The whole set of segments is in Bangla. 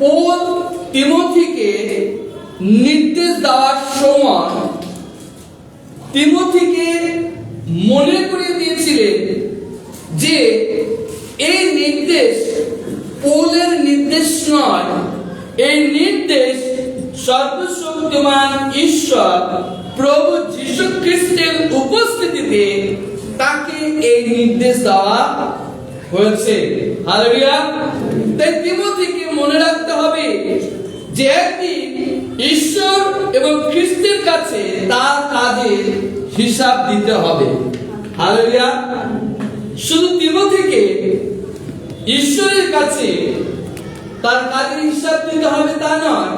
পৌল তিমোথীকে নির্দেশ দেওয়ার সময় তিমোথীকে মনে করে দিয়েছিলেন যে এই নির্দেশ পৌলের নির্দেশ নয়, এই নির্দেশ সর্বশক্তিমান ঈশ্বর প্রভু যীশু খ্রিস্টের উপস্থিতিতে তাকে এই নির্দেশ দেওয়া হয়েছে। হালেলুয়া। তাই তিমোথীকে মনে রাখতে হবে যে একদিন ঈশ্বর এবং খ্রিস্টের কাছে তার কাজের হিসাব দিতে হবে। হালেলুয়া। শুধু তিমোথীকে ঈশ্বরের কাছে তার কাজের হিসাব দিতে হবে তা নয়,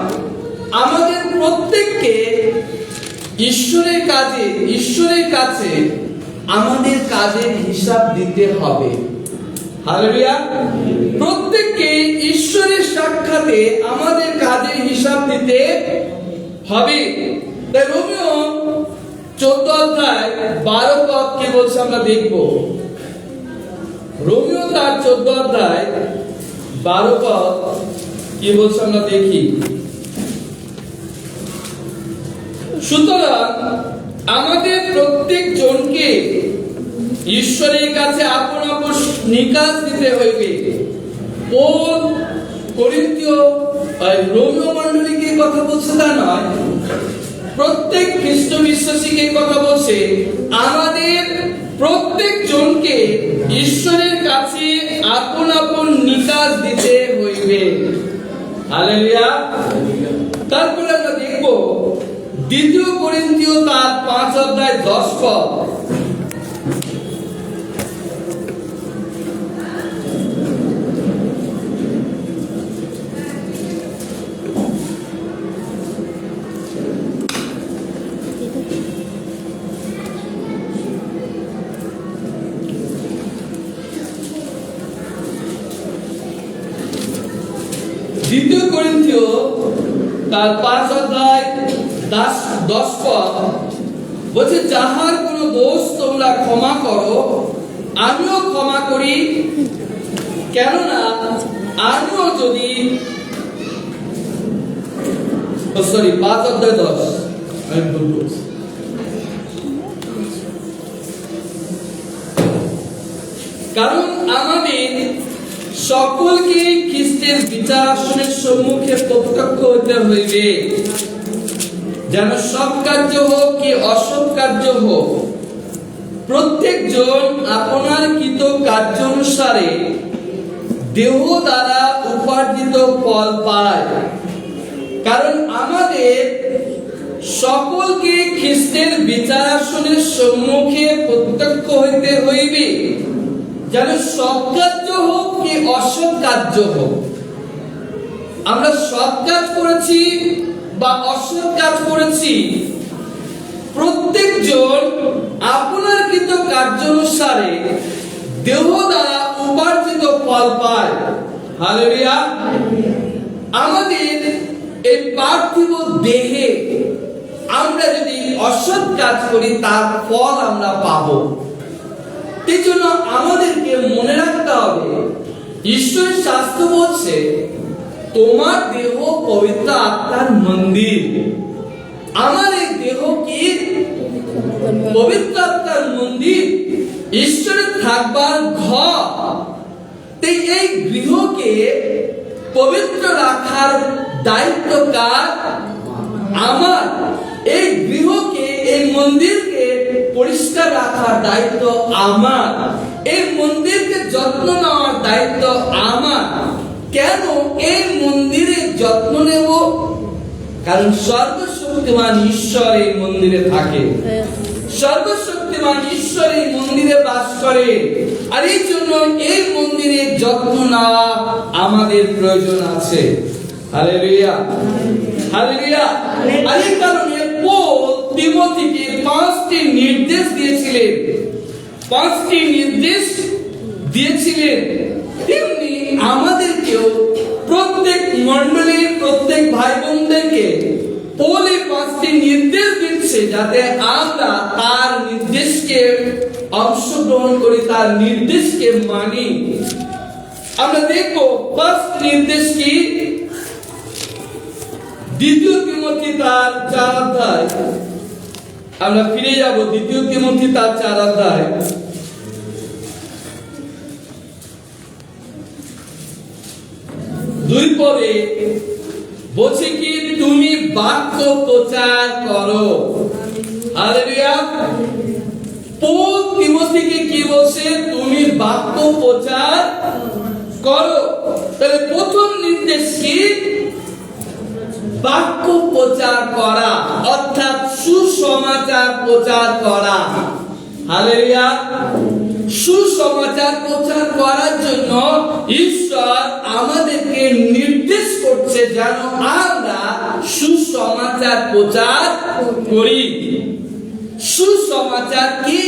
আমাদের প্রত্যেককে ঈশ্বরের কাছে আমাদের কাজের হিসাব দিতে হবে। হালেলুয়া। প্রত্যেককে ঈশ্বরের সাক্ষাতে আমাদের কাজের হিসাব দিতে হবে। তাই রোমীয় 14 অধ্যায় 12 পদ কি বলছে আমরা দেখব। রোমীয় তার 14 অধ্যায় 12 পদ কি বলছে আমরা দেখি। সুতরাং আমাদের প্রত্যেক জনকে ঈশ্বরের কাছে আপন আপন নিকাশ দিতে হইবে। পৌল করিন্থীয় রোমীয় মণ্ডলীকে কথা বলছে তা নয়, প্রত্যেক খ্রিস্ট বিশ্বাসীকে কথা বলছে। আমাদের প্রত্যেক জনকে ঈশ্বরের কাছে আপন আপন নিকাশ দিতে হইবে। হালেলুয়া। তারপরে আমরা দেখব 2 করিন্থীয় তার 5 অধ্যায় 10 পদ। দ্বিতীয় করিন্থীয় তার 5 অধ্যায় 10 পদ বলছে, যাহার কোনো দোষ তোমরা ক্ষমা করো, আমিও ক্ষমা করি। কেননা আমিও যদি 5 অধ্যায় 10 আমি ভুল করছি। কারণ আমাদের সকলকে খ্রিস্টের বিচার আসনের সম্মুখে প্রত্যক্ষ হতে হইবে, যেন সৎ কার্য হোক কি অসৎ কার্য হোক, প্রত্যেক জন আপনার কৃত কার্য অনুসারে দেহ দ্বারা উপার্জিত ফল পায়। কারণ আমাদের সকলকে খ্রিস্টের বিচার আসনের সম্মুখে প্রত্যক্ষ হইতে হইবে, যেন সৎ কার্য হোক কি অসৎ কার্য হোক। আমরা সৎ কাজ করেছি বা অসৎ কাজ করেছি, প্রত্যেকজন আপনার কৃত কার্য অনুসারে দেহ দ্বারা উপার্জিত ফল পায়। হালেলুয়া। আমাদের এই পার্থিব দেহে আমরা যদি অসৎ কাজ করি তার ফল আমরা পাবো। এই জন্য আমাদেরকে মনে রাখতে হবে, ঈশ্বরের শাস্ত্র বলছে তোমার দেহ পবিত্র আত্মার মন্দির। আমার এই দেহ কি পবিত্র আত্মার মন্দির, ঈশ্বরের থাকবার ঘর। তাই এই গৃহকে পবিত্র রাখার দায়িত্ব কার? আমার। এই গৃহকে, এই মন্দিরকে পরিষ্কার রাখার দায়িত্ব আমার। এই মন্দিরকে যত্ন নেওয়ার দায়িত্ব আমার। কেন এই মন্দিরের যত্ন নেব? কারণ সর্বশক্তিমান ঈশ্বর এই মন্দিরে থাকে, সর্বশক্তিমান ঈশ্বর এই মন্দিরে বাস করে। আর এই জন্য এই মন্দিরের যত্ন নেওয়া আমাদের প্রয়োজন আছে। Hallelujah, hallelujah. আর এই কারণে পৌল তিমোথীকে 5টি নির্দেশ দিয়েছিলেন, 5টি নির্দেশ দিয়েছিলেন। তেমনি আমাদেরকেও প্রত্যেক মণ্ডলীর প্রত্যেক ভাই বোনদেরকে পৌল এই 5টি নির্দেশ দিচ্ছে, যাতে আমরা তার নির্দেশকে অংশগ্রহণ করি, তার নির্দেশকে মানি। আমরা দেখবো ফার্স্ট নির্দেশ কি, দ্বিতীয় তিমোথী তার 4 অধ্যায়। আমরা ফিরে যাব দ্বিতীয় তিমোথী তার 4 অধ্যায়। দুই পরে বলছে কি, তুমি বাক্য প্রচার করো। হালেলুয়া। পৌল তিমোথীকে কি বলছে? তুমি বাক্য প্রচার করো। তাহলে প্রথম নির্দেশ কি? বাক্য প্রচার করা, অর্থাৎ সুসমাচার প্রচার করা। হালেলুয়া। সুসমাচার প্রচার করার জন্য ঈশ্বর আমাদেরকে নির্দেশ করছে যেন আমরা সুসমাচার প্রচার করি। সুসমাচার কি?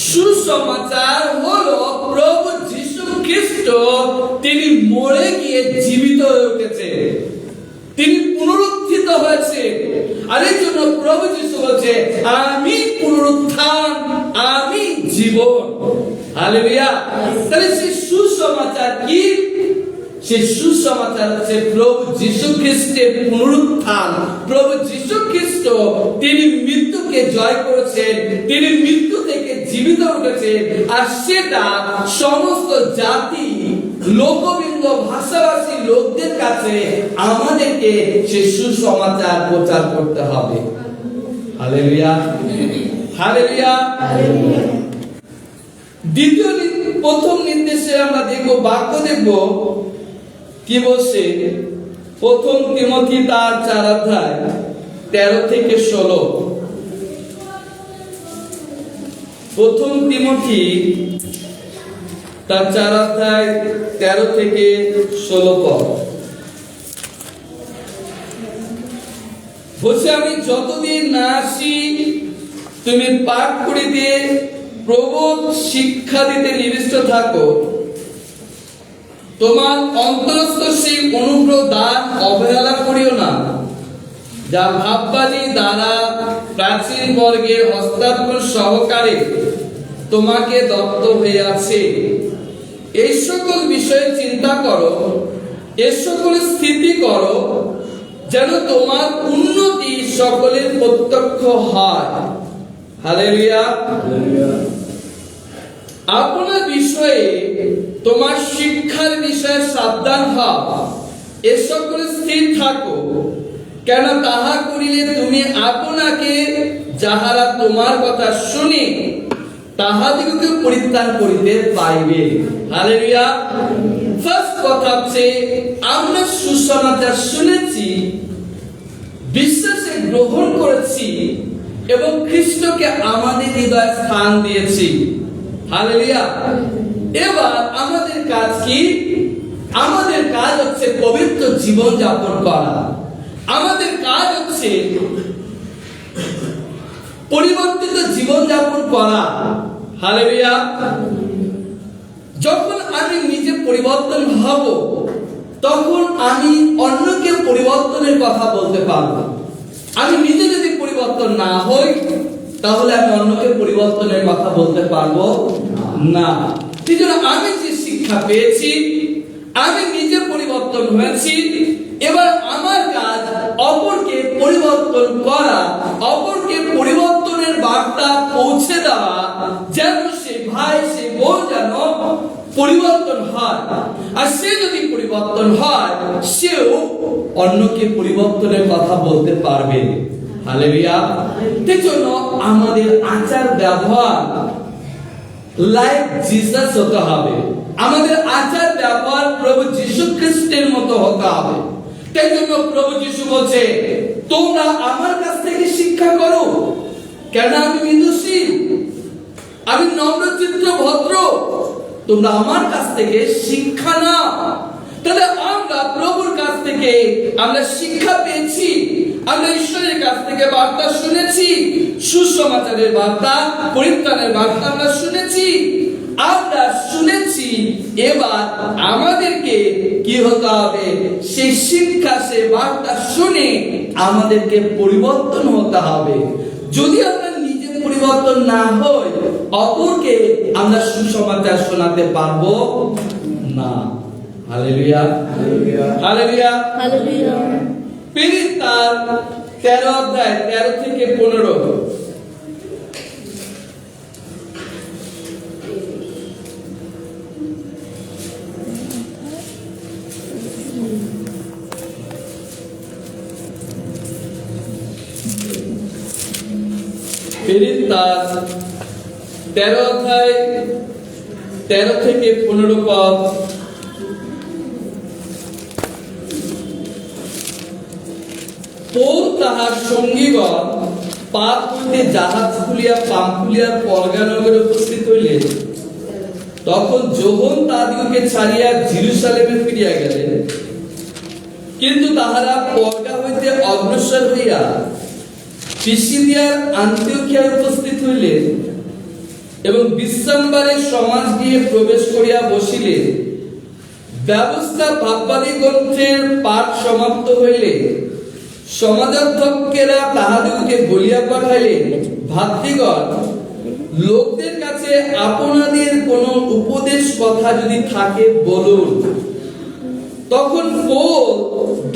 সুসমাচার হলো প্রভু যীশু খ্রিস্ট তিনি মরে গিয়ে জীবিত হয়ে উঠেছে, তিনি পুনরুত্থিত হয়েছে। আর এই জন্য প্রভু যীশু বলছে, আমি পুনরুত্থান, আমি জীবন। হালেলুয়া। তাহলে সেই সুসমাচার কি? সেই সুসমাচার হচ্ছে প্রভু যীশু খ্রিস্টের পুনরুত্থান। প্রভু যীশু খ্রিস্ট তিনি মৃত্যুকে জয় করেছেন, তিনি মৃত্যু থেকে জীবিত উঠেছেন। আর সেটা সমস্ত জাতি, লোকবৃন্দ, ভাষাভাষী লোকদের কাছে আমাদেরকে সেই সুসমাচার প্রচার করতে হবে। Hallelujah, hallelujah. দ্বিতীয় প্রথম নির্দেশে আমরা দেখব, বাক্য দেখব কি বলছে। প্রথম তিমোথী তার 4 অধ্যায় 13 থেকে 16। প্রথম তিমোথী তার 4 অধ্যায় 13 থেকে 16 পদ বলছে, আমি যতদিন না আসি তুমি পাঠ করিতে প্রবোধ শিক্ষা দিতে নিবিষ্ট থাকো। তোমার অন্তরস্থ সেই অনুগ্রহ দান অবহেলা করিও না, যা ভাববাদী দ্বারা প্রাচীন বর্গের হস্তাক্ষর সহকারে তোমাকে দত্ত হয়ে আছে। এই সকল বিষয়ে চিন্তা করো, এর সকল স্থিতি করো, যেন তোমার উন্নতি সকলের প্রত্যক্ষ হয়। হালেলুয়া। আপনার বিষয়ে, তোমার শিক্ষার বিষয়ে সাবধান হও, এ সকলে স্থির থাকো। কেন তাহা করিলে তুমি আপনাকে যাহারা তোমার কথা শুনে তাহাদিগকে পরিত্রাণ করিতে পাইবে। হালেলুয়া। ফার্স্ট কথা হচ্ছে, আমরা সুসমাচার শুনেছি, বিশ্বাসে গ্রহণ করেছি এবং খ্রিস্টকে আমাদের হৃদয়ে স্থান দিয়েছি। হালেলুয়া। এবার আমাদের কাজ কি? আমাদের কাজ হচ্ছে পবিত্র জীবন যাপন করা। আমাদের কাজ হচ্ছে পরিবর্তিত জীবন যাপন করা। হালেলুয়া। যখন আমি নিজে পরিবর্তন হব, তখন আমি অন্যকে পরিবর্তনের কথা বলতে পারবো। আমি নিজে যদি পরিবর্তন না হই, তাহলে আমি অন্যকে পরিবর্তনের কথা বলতে পারবো না। এই জন্য আমি যে শিক্ষা পেয়েছি, আমি নিজে পরিবর্তন হয়েছি, এবার আমার কাজ অপরকে পরিবর্তন করা, অপরকে পরিবর্তনের বার্তা পৌঁছে দেওয়া, যেন সে ভাই, সে বোন যেন পরিবর্তন হয়। আর সে যদি পরিবর্তন হয়, সেও অন্যকে পরিবর্তনের কথা বলতে পারবে। হালেলুয়া। এই জন্য আমাদের আচার ব্যবহার লাইক জিসাস হতে হবে। আমাদের আচার ব্যবহার প্রভু যীশু খ্রিস্টের মতো হতে হবে। তাই জন্য প্রভু যীশু বলছে, তোমরা আমার কাছ থেকে শিক্ষা করো। কেন? আমি মৃদুশীল, আমি নম্রচিত্ত, ভদ্র। তোমরা আমার কাছ থেকে শিক্ষা নাও। তাহলে আমরা প্রভুর কাছ থেকে আমরা শিক্ষা পেয়েছি, আমরা ঈশ্বরের কাছ থেকে বার্তা শুনেছি, সুসমাচারের বার্তা, পরিত্রাণের বার্তা আমরা শুনেছি। এবার আমাদেরকে কি হতে হবে? সেই শিক্ষা, সেই বার্তা শুনে আমাদেরকে পরিবর্তন হতে হবে। যদি আমরা নিজে পরিবর্তন না হই, অপরকে আমরা সুসমাচার শোনাতে পারবো না। Hallelujah, hallelujah, hallelujah. প্রেরিত তার 13 অধ্যায় 13 থেকে 15। প্রেরিত তার 13 অধ্যায় 13 থেকে 15 পদ। পৌল তাহার সঙ্গীগণ পাপ হইতে জাহাজ খুলিয়া পামফুলিয়ার পরগা নগরে উপস্থিত হইলেন। তখন যোহন তাহাদিগকে ছাড়িয়া জেরুজালেমে ফিরিয়া গেলেন। কিন্তু তাহারা পরগা হইতে অগ্রসর হইয়া পিসিদিয়ার আন্তিওখিয়ায় উপস্থিত হইলেন এবং বিশ্রামবারে সমাজ গৃহে প্রবেশ করিয়া বসিলেন। ব্যবস্থা ভাববাদী গ্রন্থের পাঠ সমাপ্ত হইলে সমাজাধ্যক্ষেরা তাহাদিগকে বলিয়া পাঠাইলেন, ভাতৃগণ, লোকদের কাছে আপনাদের কোন উপদেশ কথা যদি থাকে বলুন। তখন পৌল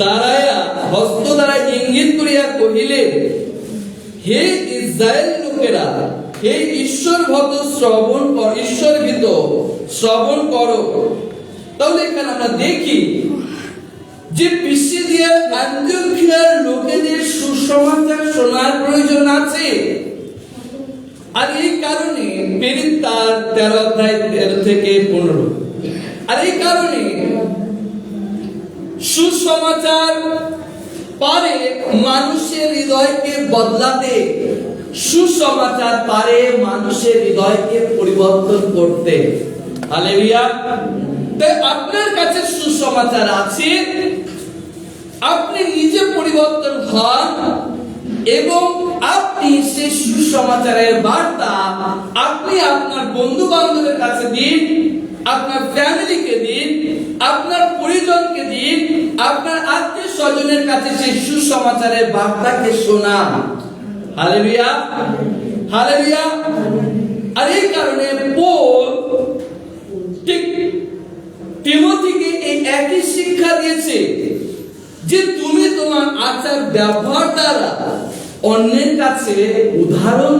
দাঁড়াইয়া হস্ত দ্বারা ইঙ্গিত করিয়া কহিলেন, হে ইসরায়েল লোকেরা, হে ঈশ্বরভীত শ্রবণ করো। তাহলে এখানে আমরা দেখি যে পিসিদিয়ার আন্তিওখিয়ার লোকেদের সুসমাচার শোনার প্রয়োজন আছে। আর এই কারণে প্রেরিত তার 13 অধ্যায় 13 থেকে 15। আর এই কারণে সুসমাচার পারে মানুষের হৃদয়কে বদলাতে, সুসমাচার পারে মানুষের হৃদয়কে পরিবর্তন করতে। হালেলুয়া। তাই আপনার কাছে সুসমাচার আছে, আপনি নিজে পরিবর্তন হন এবং আপনি সেই সুসমাচারের বার্তা আপনি আপনার বন্ধু বান্ধবের কাছে দিন, আপনার ফ্যামিলিকে দিন, আপনার পরিজনকে দিন, আপনার আত্মীয় স্বজনের কাছে সেই সুসমাচারের বার্তাকে শোনান। Hallelujah, hallelujah. আর এই কারণে পৌল ঠিক তিমোথীকে এই একই শিক্ষা দিয়েছে যে তুমি তোমার আচার ব্যবহার দ্বারা অন্যের কাছে উদাহরণ,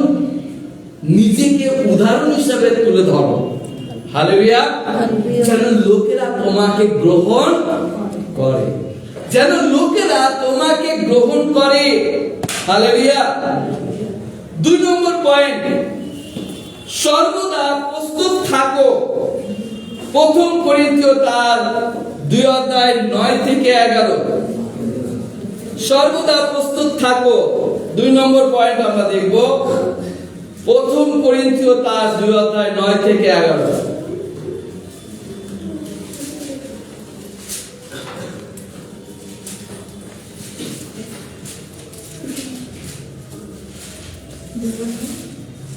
নিজেকে উদাহরণ হিসেবে তুলে ধরো। হালেলুয়া। যেন লোকেরা তোমাকে গ্রহণ করে, যেন লোকেরা তোমাকে গ্রহণ করে। হালেলুয়া। 2 নম্বর পয়েন্ট, সর্বদা প্রস্তুত থাকো। 1 করিন্থীয় তার 2 অধ্যায় 9 থেকে 11। সর্বদা প্রস্তুত থাকো। 2 নম্বর পয়েন্ট আমরা দেখব 1 করিন্থীয় তার 2 অধ্যায় 9 থেকে 11।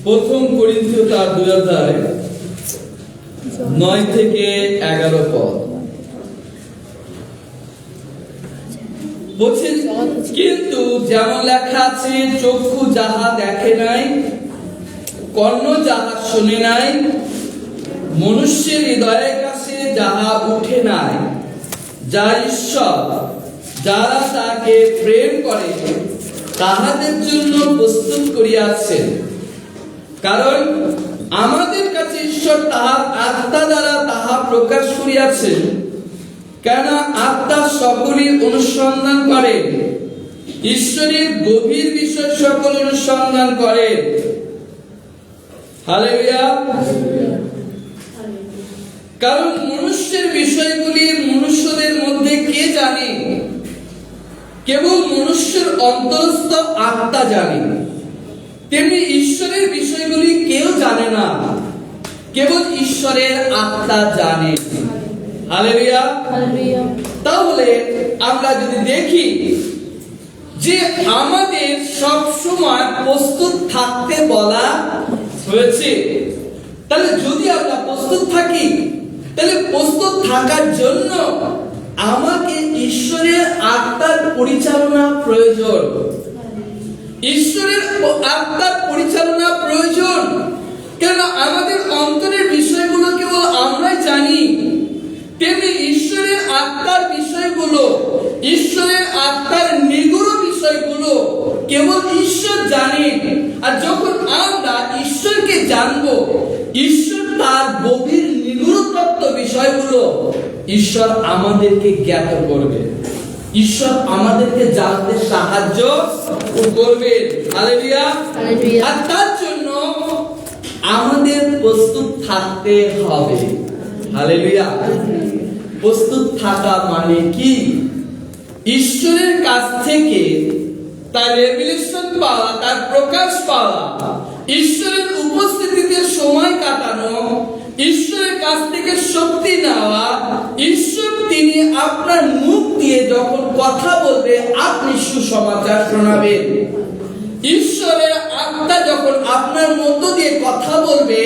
প্রথম করিন্থীয় তার 2 অধ্যায় 9 থেকে 11 পদ বলছেন, কিন্তু যেমন লেখা আছে, চক্ষু যাহা দেখে নাই, কর্ণ যাহা শুনে নাই, মনুষ্যের হৃদয়ের কাছে যাহা উঠে নাই, যা ঈশ্বর যারা তাকে প্রেম করে তাহাদের জন্য প্রস্তুত করিয়াছেন। কারণ আমাদের কাছে ঈশ্বর তাহার আত্মা দ্বারা তাহা প্রকাশ করিয়াছেন। কেন আত্মা সকলই অনুসন্ধান করে, ঈশ্বরের গভীর বিষয় সকল অনুসন্ধান করে। হালেলুয়া। কারণ মনুষ্যের বিষয়গুলি মনুষ্যদের মধ্যে কে জানে? কেবল মনুষ্যের অন্তরস্থ আত্মা জানে। তেমনি ঈশ্বরের বিষয়গুলি কেউ জানে না, কেবল ঈশ্বরের আত্মা জানে। হালেলুয়া। তাহলে আমরা যদি দেখি যে আমাদের সব সময় প্রস্তুত থাকতে বলা হয়েছে, তাহলে যদি আমরা প্রস্তুত থাকি, তাহলে প্রস্তুত থাকার জন্য আমাকে ঈশ্বরের আত্মার পরিচালনা প্রয়োজন। ঈশ্বরের আত্মার পরিচালনা প্রয়োজন। কেন আমাদের অন্তরের বিষয়গুলো কেবল আমরাই জানি, তেমনি ঈশ্বরের আত্মার বিষয়গুলো, ঈশ্বরের আত্মার নিগূঢ় বিষয়গুলো কেবল ঈশ্বর জানেন। আর যখন আমরা ঈশ্বরকে জানবো, ঈশ্বর তার গভীর নিগূঢ় তত্ত্ব বিষয়গুলো ঈশ্বর আমাদেরকে জ্ঞাত করবে, ঈশ্বর আমাদেরকে জানতে সাহায্য করবে। হালেলুয়া। আর তার জন্য আমাদের প্রস্তুত থাকতে হবে। হালেলুয়া। প্রস্তুত থাকা মানে কি? ঈশ্বরের কাছ থেকে তার রেভিলেশন পাওয়া, তার প্রকাশ পাওয়া, ঈশ্বরের উপস্থিতিতে সময় কাটানো, ঈশ্বরের কাছ থেকে শক্তি নেওয়া। ঈশ্বর তিনি আপনার মুখ দিয়ে যখন কথা বলবে, আপনি সুসমাচার শোনাবেন। ঈশ্বরের আত্মা যখন আপনার মধ্য দিয়ে কথা বলবে,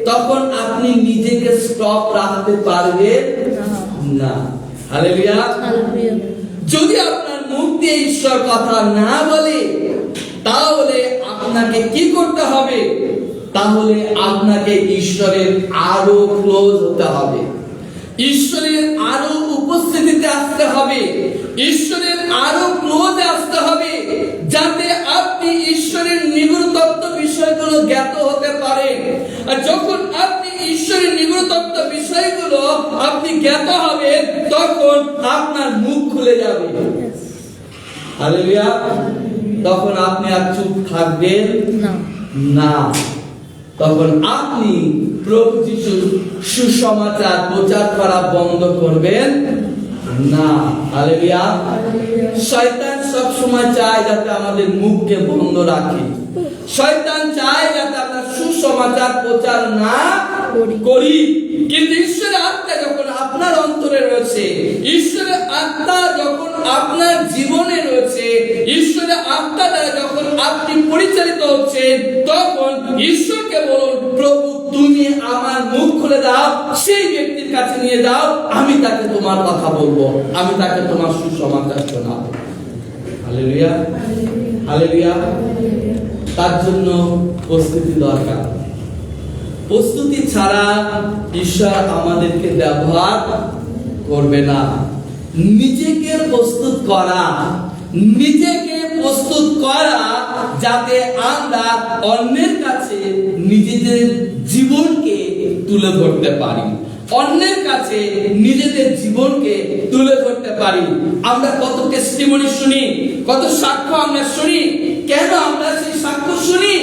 তখন আপনি নিজেকে স্টপ রাখতে পারবেন না। হালেলুয়া। যদি আপনার মুখ দিয়ে ঈশ্বর কথা না বলে, তাহলে আপনাকে কি করতে হবে? তাহলে আপনাকে ঈশ্বরের আরো ক্লোজ হতে হবে, ঈশ্বরের আরো উপস্থিতিতে আসতে হবে, ঈশ্বরের আরো ক্লোজে আসতে হবে, যাতে আপনি ঈশ্বরের নিগূঢ় তত্ত্ব বিষয়গুলো জ্ঞাত হতে পারেন। আর যখন আপনি ঈশ্বরের নিগূঢ় তত্ত্ব বিষয়গুলো আপনি জ্ঞাত হবেন, তখন আপনার মুখ খুলে যাবে। হালেলুয়া। তখন আপনি আর চুপ থাকবেন না, তখন আপনি প্রভু যিশুর সুসমাচার প্রচার করা বন্ধ করবেন না। হালেলুয়া। শয়তান সব সময় চায় যাতে আমাদের মুখকে বন্ধ রাখি। শয়তান চায় যাতে আমরা সুসমাচার প্রচার না করি। কিন্তু ঈশ্বরের আত্মা যখন আপনার অন্তরে রয়েছে, ঈশ্বরের আত্মা যখন আপনার জীবনে রয়েছে, ঈশ্বরের আত্মা দ্বারা যখন আপনি পরিচালিত হচ্ছেন, তখন ঈশ্বরকে বলুন, প্রভু তুমি আমার মুখ খুলে দাও, সেই ব্যক্তির কাছে নিয়ে যাও, আমি তাকে তোমার কথা বলবো, আমি তাকে তোমার সুসমাচার শোনাবো। হালেলুয়া। হালেলুয়া। তার জন্য প্রস্তুতি দরকার। প্রস্তুতি ছাড়া ঈশ্বর আমাদেরকে ব্যবহার করবে না। নিজেকে প্রস্তুত করা, নিজেকে প্রস্তুত করা, যাতে আমরা অন্যের কাছে নিজেদের জীবনকে তুলে ধরতে পারি, অন্যের কাছে নিজেদের জীবনকে তুলে ধরতে পারি। আমরা কত টেস্টিমনি শুনি, কত সাক্ষ্য আমরা শুনি। কেন আমরা সেই সাক্ষ্য শুনি?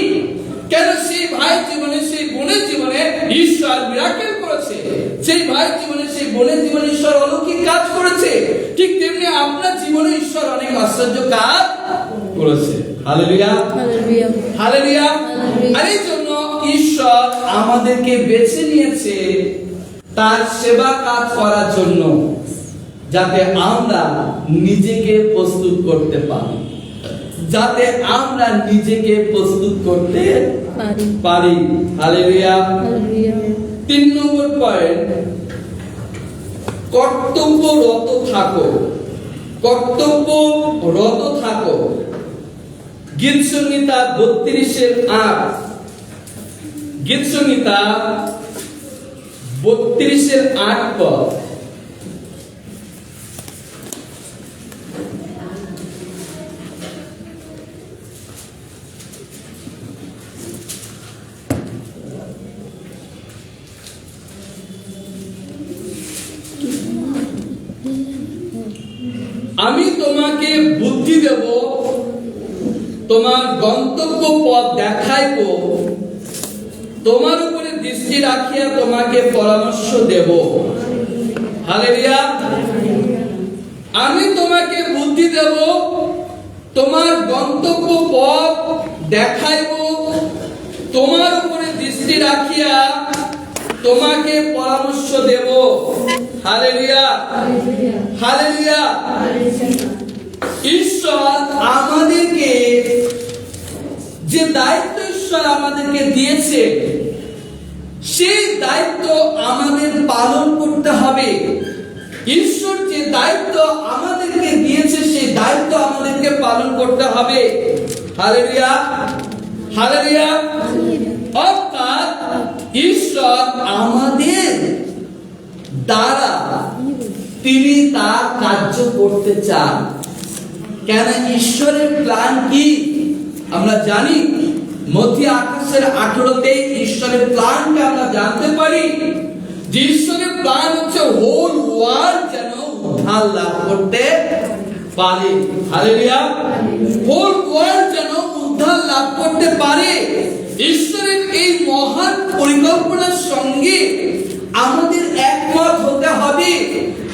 কেন সেই ভাইয়ের জীবনে, সেই বোনের জীবনে ঈশ্বর মিরাকেল করেছে, সেই ভাইয়ের জীবনে, সেই বোনের জীবনে ঈশ্বর অলৌকিক কাজ করেছে। ঠিক তেমনি আপনার জীবনে ঈশ্বর অনেক আশ্চর্য কাজ করেছে। হালেলুয়া। হালেলুয়া। আর এই জন্য ঈশ্বর আমাদেরকে বেছে নিয়েছে তার সেবা কাজ করার জন্য, যাতে আমরা নিজেকে প্রস্তুত করতে পারি, যাতে আমরা নিজেকে প্রস্তুত করতে পারি। হালেলুয়া। 3 নম্বর পয়েন্ট, কর্তব্যরত থাকো। কর্তব্যরত থাকো। গীত সংহিতা 32:8। গীত সংহিতা 32:8 পদ। আমি তোমাকে বুদ্ধি দেব, তোমার গন্তব্য পথ দেখাইব, তোমার উপরে দৃষ্টি রাখিয়া তোমাকে পরামর্শ দেব। হালেলুয়া। আমি তোমাকে বুদ্ধি দেব, তোমার গন্তব্য পথ দেখাইব, তোমার উপরে দৃষ্টি রাখিয়া তোমাকে পরামর্শ দেব। হালেলুয়া। হালেলুয়া। ঈশ্বর আমাদেরকে যে দায়িত্ব ঈশ্বর আমাদেরকে দিয়েছে, সেই দায়িত্ব আমাদের পালন করতে হবে। ঈশ্বর যে দায়িত্ব আমাদেরকে দিয়েছে, সেই দায়িত্ব আমাদেরকে পালন করতে হবে। হালেলুয়া। হালেলুয়া। অর্থাৎ ঈশ্বর আমাদের দ্বারা তিনি তা কার্য করতে চান। কেন? ঈশ্বরের প্ল্যান কি আমরা জানি। মথি 28:18 ঈশ্বরের প্ল্যানকে আমরা জানতে পারি যে ঈশ্বরের প্ল্যান হচ্ছে হোল ওয়ার্ল্ড যেন উদ্ধার লাভ করতে পারে। হালেলুয়া। হোল ওয়ার্ল্ড যেন উদ্ধার লাভ করতে পারে। ঈশ্বরের এই মহান পরিকল্পনার সঙ্গে আমাদের একমত হতে হবে।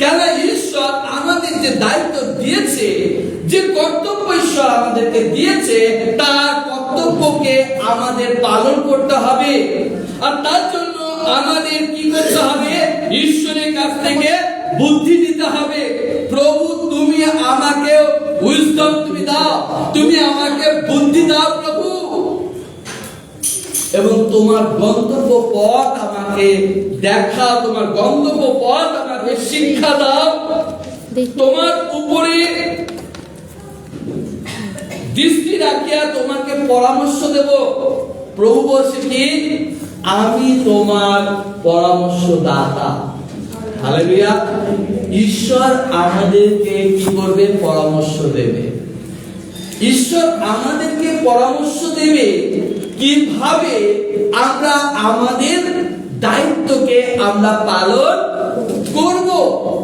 কেন? ঈশ্বর আমাদের যে দায়িত্ব দিয়েছে, যে কর্তব্য ঈশ্বর আমাদেরকে দিয়েছে, তার কর্তব্যকে আমাদের পালন করতে হবে। আর তার জন্য আমাদের কি করতে হবে? ঈশ্বরের কাছ থেকে বুদ্ধি দিতে হবে। প্রভু, তুমি আমাকে উইজডম তুমি দাও, তুমি আমাকে বুদ্ধি দাও প্রভু, এবং তোমার গন্তব্য পথ আমাকে দেখাও, তোমার গন্তব্য পথ আমাকে শিক্ষা দাও, তোমার উপরে দৃষ্টি রাখিয়া তোমাকে পরামর্শ দেব। প্রভু বলছে কি? আমি তোমার পরামর্শদাতা। হালেলুয়া। ঈশ্বর আমাদেরকে কি করবে? পরামর্শ দেবে। ঈশ্বর আমাদেরকে পরামর্শ দেবে কিভাবে আমরা আমাদের দায়িত্বকে আমরা পালন করব।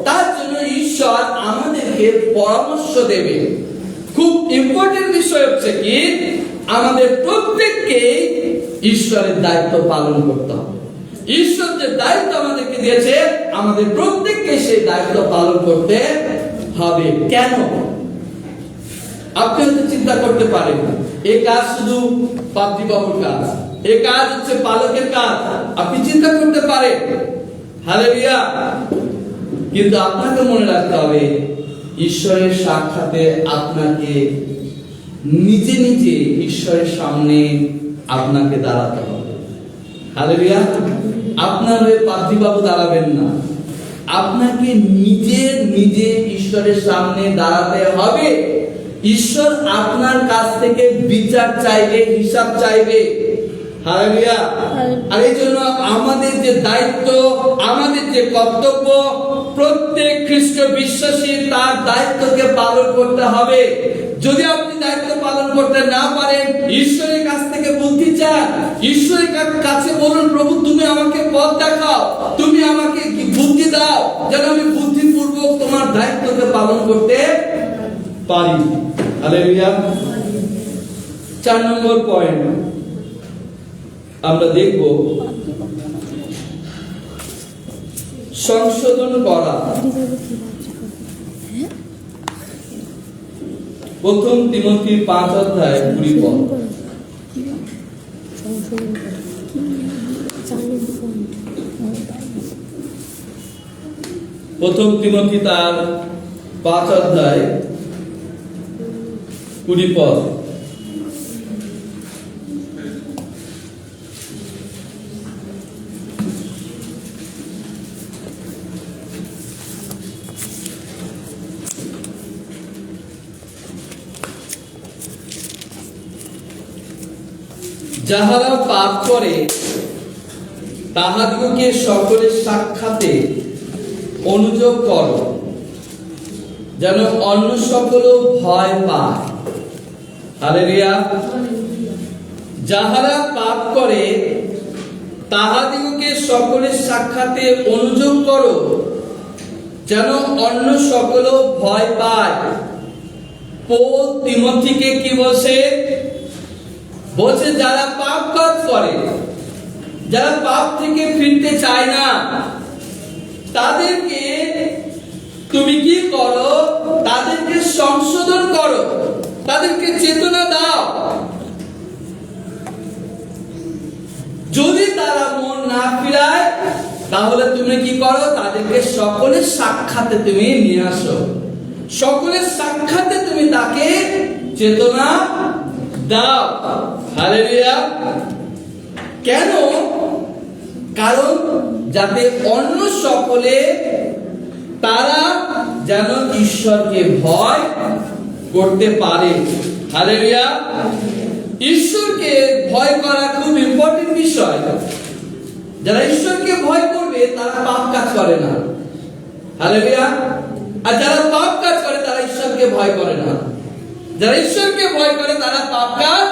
তার জন্য ঈশ্বর আমাদেরকে পরামর্শ দেবে। খুব ইম্পর্টেন্ট বিষয় হচ্ছে কি? আমাদের প্রত্যেককে ঈশ্বরের দায়িত্ব পালন করতে হবে। ঈশ্বর যে দায়িত্ব আমাদেরকে দিয়েছে, আমাদের প্রত্যেককে সেই দায়িত্ব পালন করতে হবে। কেন? আপনি হয়তো চিন্তা করতে পারেন এই কাজ শুধু পাদ্রী বাবুর কাজ, এই কাজ হচ্ছে পালকের কাজ, আপনি চিন্তা করতে পারেন। হালেলুয়া। কিন্তু আপনাকে মনে রাখতে হবে, ঈশ্বরের সাক্ষাতে আপনাকে নিজে নিজে ঈশ্বরের সামনে আপনাকে দাঁড়াতে হবে। হালেলুয়া। আপনার হয়ে পাদ্রী বাবু দাঁড়াবেন না, আপনাকে নিজে নিজে ঈশ্বরের সামনে দাঁড়াতে হবে। ঈশ্বর আপনার কাছ থেকে বিচার চাইবে, হিসাব চাইবে। হালেলুয়া। আর এই জন্য আমাদের যে দায়িত্ব, আমাদের যে কর্তব্য, প্রত্যেক খ্রিস্ট বিশ্বাসী তার দায়িত্বকে পালন করতে হবে। যদি আপনি দায়িত্ব পালন করতে না পারেন, ঈশ্বরের কাছ থেকে বুদ্ধি চান, ঈশ্বরের কাছে বলুন, প্রভু তুমি আমাকে পথ দেখাও, তুমি আমাকে বুদ্ধি দাও, যেন আমি বুদ্ধিপূর্বক তোমার দায়িত্বকে পালন করতে পারি। হালেলুয়া। 4 নম্বর পয়েন্ট আমরা দেখব, সংশোধন করা। প্রথম তিমথি 5:20 প্রথম তিমথি তার 5:20 যাহারা পাপ করে তাহাদিগকে সকলের সাক্ষাতে অনুযোগ করো, যেন অন্য সকল ভয় পায়। হালেলুয়া। যাহারা পাপ করে তাহাদিগকে সকলের সাক্ষাতে অনুযোগ করো, যেন অন্য সকল ভয় পায়। পৌল তিমথিকে কি বলছে? বলছে যারা পাপ কাজ করে, যারা পাপ থেকে ফিরতে চায় না, তাদেরকে তুমি কি করো? তাদেরকে সংশোধন করো, তাদেরকে চেতনা দাও। যদি তারা মন না ফিরায়, তাহলে তুমি কি করো? তাদেরকে সকলের সাক্ষাতে তুমি নিয়ে আসো, সকলের সাক্ষাতে তুমি তাকে চেতনা দাও। হালেলুয়া। কেন? কারণ যাতে অন্য সকলে তারা যেন ঈশ্বরকে ভয় করতে পারে। হালেলুয়া। ঈশ্বরকে ভয় করা খুব ইম্পর্টেন্ট বিষয়। যারা ঈশ্বরকে ভয় করবে তারা পাপ কাজ করে না। হালেলুয়া। আর যারা পাপ কাজ করে তারা ঈশ্বরকে ভয় করে না। যারা ঈশ্বরকে ভয় করে তারা পাপ কাজ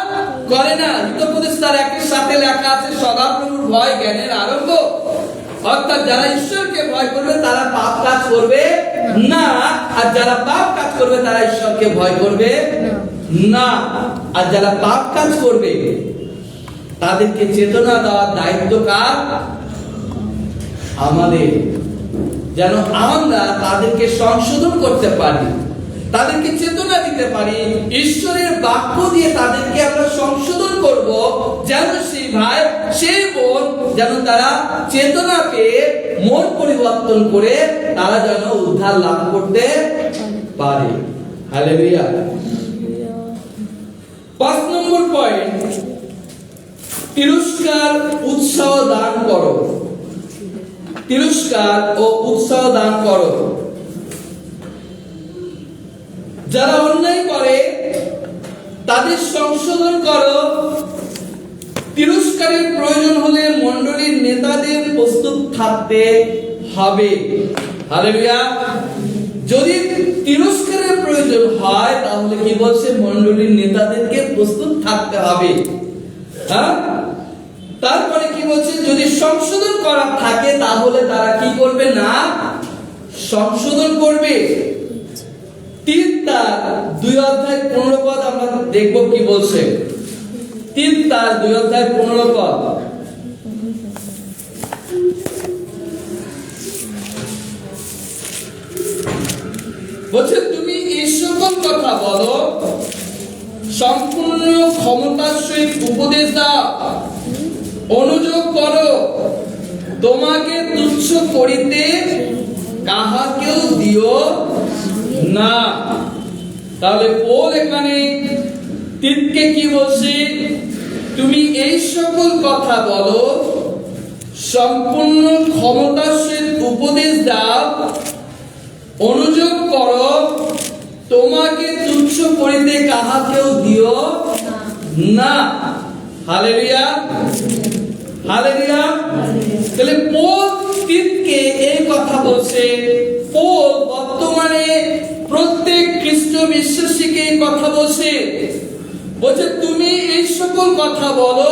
করে না। হিতোপদেশ তার 1-এর সাথে লেখা আছে, সদাপ্রভুর ভয় জ্ঞানের আরম্ভ। অর্থাৎ যারা ঈশ্বরকে ভয় করবে তারা পাপ কাজ করবে না, আর যারা পাপ কাজ করবে তারা ঈশ্বরকে ভয় করবে না। আর যারা পাপ কাজ করবে তাদেরকে চেতনা দেওয়ার দায়িত্ব কার? আমাদের, যেন আমরা তাদেরকে সংশোধন করতে পারি, তাদেরকে চেতনা দিতে পারি। ঈশ্বরের বাক্য দিয়ে তাদেরকে আমরা সংশোধন করব, যেন সেই ভাই সেই বোন যেন তারা চেতনা পেয়ে মন পরিবর্তন করে তারা যেন উদ্ধার লাভ করতে পারে। হালেলুয়া। 5 নম্বর পয়েন্ট, তিরস্কার উৎসাহ দান করো। তিরস্কার ও উৎসাহ দান করো। যারা অন্যায় করে তাদের সংশোধন করো। তিরস্কারের প্রয়োজন হলে মণ্ডলীর নেতাদের প্রস্তুত থাকতে হবে। হালেলুয়া। যদি তিরস্কারের প্রয়োজন হয় তাহলে কি বলছে? মণ্ডলীর নেতাদেরকে প্রস্তুত থাকতে হবে। হ্যাঁ, তারপরে কি বলছে? যদি সংশোধন করা থাকে তাহলে তারা কি করবে না? সংশোধন করবে। 3:2 আমরা দেখব কি বলছে। 3:2 বলছে, তুমি এই সকল কথা বলো, সম্পূর্ণ ক্ষমতার সহিত উপদেশ দাও, অনুযোগ করো, তোমাকে তুচ্ছ করিতে কাহাকেও দিও না। তাহলে পৌল এখানে তিতকে কি বলছে? তুমি এই সকল কথা বলো, সম্পূর্ণ ক্ষমতার সহিত উপদেশ দাও, অনুযোগ করো, তোমাকে তুচ্ছ করিতে কাহাকেও দিও না। Hallelujah, hallelujah. তাহলে পৌল তিতকে এই কথা বলছে। পৌল বর্তমানে প্রত্যেক খ্রিস্ট বিশ্বাসীকে এই কথা বলছে। বলছে তুমি এই সকল কথা বলো,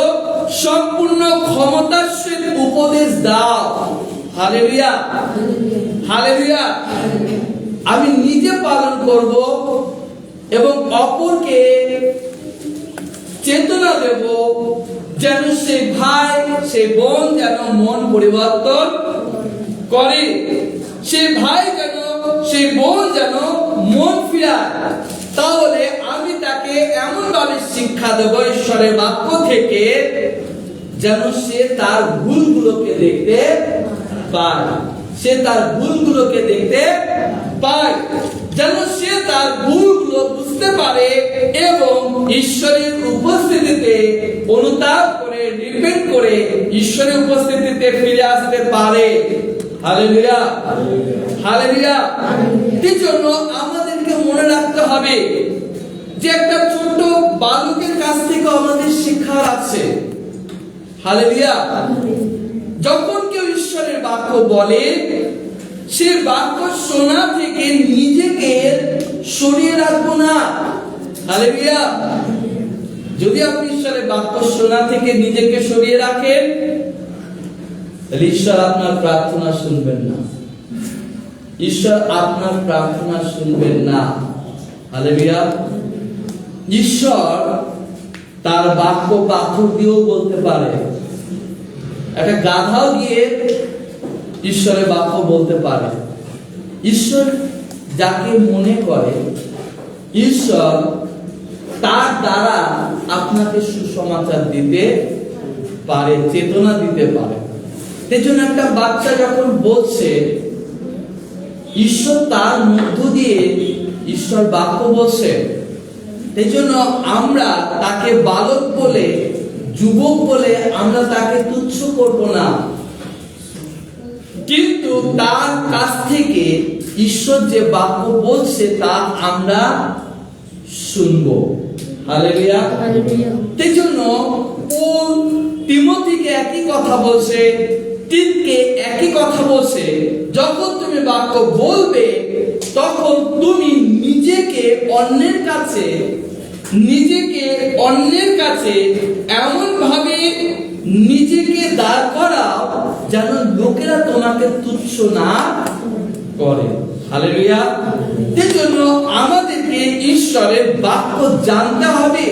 সম্পূর্ণ ক্ষমতার সহিত উপদেশ দাও। Hallelujah, hallelujah. আমি নিজে পালন করব এবং অপরকে চেতনা দেব, যেন সেই ভাই সেই বোন যেন মন পরিবর্তন করে, সেই ভাই যেন সেই বোন যেন মন ফিরায়। তাহলে আমি তাকে এমন ভাবে শিক্ষা দেব ঈশ্বরের বাক্য থেকে যেন সে তার ভুলগুলোকে দেখতে পায়, সে তার ভুলগুলোকে দেখতে পায়, যেন সে তার ভুলগুলো বুঝতে পারে এবং ঈশ্বরের উপস্থিতিতে অনুতাপ করে রিপেন্ট করে ঈশ্বরের উপস্থিতিতে ফিরে আসতে পারে। Hallelujah, hallelujah. এই জন্য আমাদেরকে মনে রাখতে হবে যে একটা ছোট বালকের কাছ থেকে আমাদের শিক্ষার আছে। হালেলুয়া। যখন কেউ ঈশ্বরের বাক্য বলে, সে বাক্য শোনা থেকে নিজেকে সরিয়ে রাখবো না। হালেলুয়া। যদি আপনি ঈশ্বরের বাক্য শোনা থেকে নিজেকে সরিয়ে রাখেন, তাহলে ঈশ্বর আপনার প্রার্থনা শুনবেন না, ঈশ্বর আপনার প্রার্থনা শুনবেন না। হালেলুয়া। ঈশ্বর তার বাক্য পাথর দিয়েও বলতে পারে, একটা গাধাও গিয়ে ঈশ্বরের বাক্য বলতে পারে। ঈশ্বর যাকে মনে করে ঈশ্বর তার দ্বারা আপনাকে সুসমাচার দিতে পারে, চেতনা দিতে পারে। এই জন্য একটা বাচ্চা যখন বলছে, ঈশ্বর তার মধ্য দিয়ে ঈশ্বর বাক্য বলছে। এই জন্য আমরা তাকে বালক বলে, যুবক বলে আমরা তাকে তুচ্ছ করব না, কিন্তু তার কাছ থেকে ঈশ্বর যে বাক্য বলছে তা আমরা শুনবো। হালেলুয়া। এই জন্য পৌল তিমোথীকে একই কথা বলছে তিনকে একই কথা বলছে, যখন তুমি বাক্য বলবে তখন তুমি নিজেকে অন্যের কাছে এমন ভাবে নিজেকে দাঁড় করাও যেন লোকেরা তোমাকে তুচ্ছ না করে। হালেলুয়া। এজন্য আমাদেরকে ঈশ্বরের বাক্য জানতে হবে।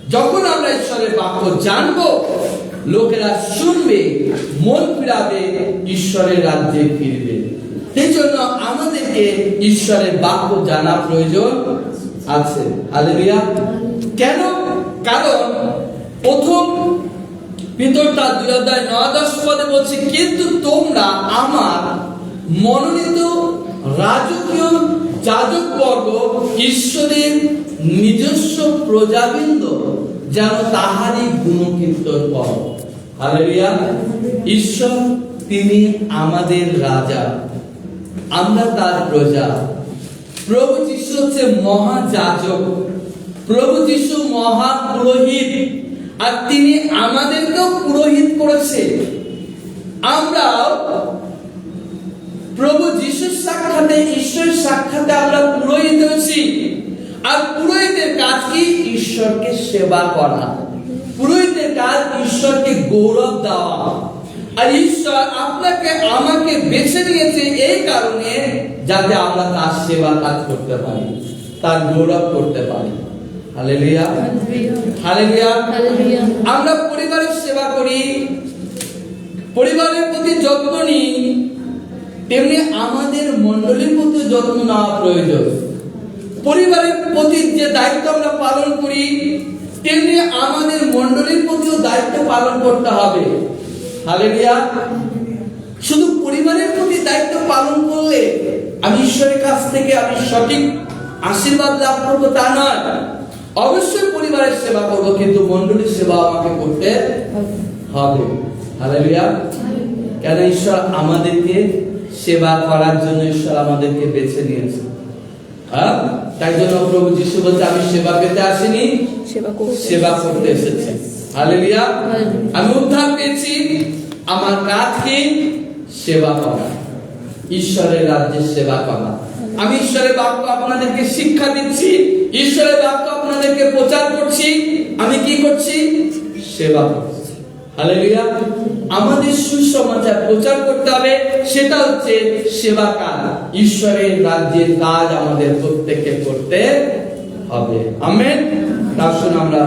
যখন আমরা ঈশ্বরের বাক্য জানবো, লোকেরা শুনবে, মন ফিরাবে, ঈশ্বরের রাজ্যে ফিরবে। এই জন্য আমাদেরকে ঈশ্বরের বাক্য জানা প্রয়োজন আছে। হালেলুয়া। কেন? কারণ প্রথম পিতর তার 2:9-10 পদে বলছে, কিন্তু তোমরা আমার মনোনীত রাজকীয় যাজকবর্গ, ঈশ্বরের নিজস্ব প্রজাবৃন্দ, যেন তাহারই গুণকীর্তন করো। হালেলুয়া। ঈশ্বর তিনি আমাদের রাজা, আমরা তার প্রজা। প্রভু যীশু হচ্ছে মহাযাজক, প্রভু যীশু মহাপুরোহিত, আর তিনি আমাদেরকেও পুরোহিত করেছে। আমরা প্রভু যীশুর সাক্ষাতে, ঈশ্বরের সাক্ষাতে আমরা পুরোহিত হয়েছি। আর পুরোহিতের কাজ কি? ঈশ্বরকে সেবা করা। পুরোহিতের কাজ ঈশ্বরকে গৌরব দেওয়া। আর ঈশ্বর আপনাকে আমাকে বেছে নিয়েছে এই কারণে, যাতে আমরা তার সেবা কাজ করতে পারি, তার গৌরব করতে পারি। Hallelujah, hallelujah. আমরা পরিবারের সেবা করি, পরিবারের প্রতি যত্ন নিই, তেমনি আমাদের মণ্ডলীর প্রতি যত্ন নেওয়া প্রয়োজন। পরিবারের প্রতি যে দায়িত্ব আমরা পালন করি, তেমনি আমাদের মণ্ডলীর প্রতিও দায়িত্ব পালন করতে হবে। হালেলুয়া। শুধু পরিবারের প্রতি দায়িত্ব পালন করলে আমি ঈশ্বরের কাছ থেকে আমি সঠিক আশীর্বাদ লাভ করবো তা নয়। অবশ্যই পরিবারের সেবা করবো, কিন্তু মণ্ডলীর সেবা আমাকে করতে হবে। হালেলুয়া। কেন? ঈশ্বর আমাদেরকে সেবা করার জন্য ঈশ্বর আমাদেরকে বেছে নিয়েছে। তাই জন্য প্রভু যীশু বলছে, আমি সেবা পেতে আসিনি, সেবা করতে এসেছি। হালেলুয়া। আমি উদ্ধার পেয়েছি, আমার কাজ কি? সেবা করা, ঈশ্বরের রাজ্যের সেবা করা। আমি ঈশ্বরের বাক্য আপনাদেরকে শিক্ষা দিচ্ছি, ঈশ্বরের বাক্য আপনাদেরকে প্রচার করছি। আমি কি করছি? সেবা করছি। হালেলুয়া। আমাদের সুসমাচার প্রচার করতে হবে, সেটা হচ্ছে সেবা কাজ। ঈশ্বরের রাজ্যের কাজ আমাদের প্রত্যেককে করতে হবে। আমেন। আসুন আমরা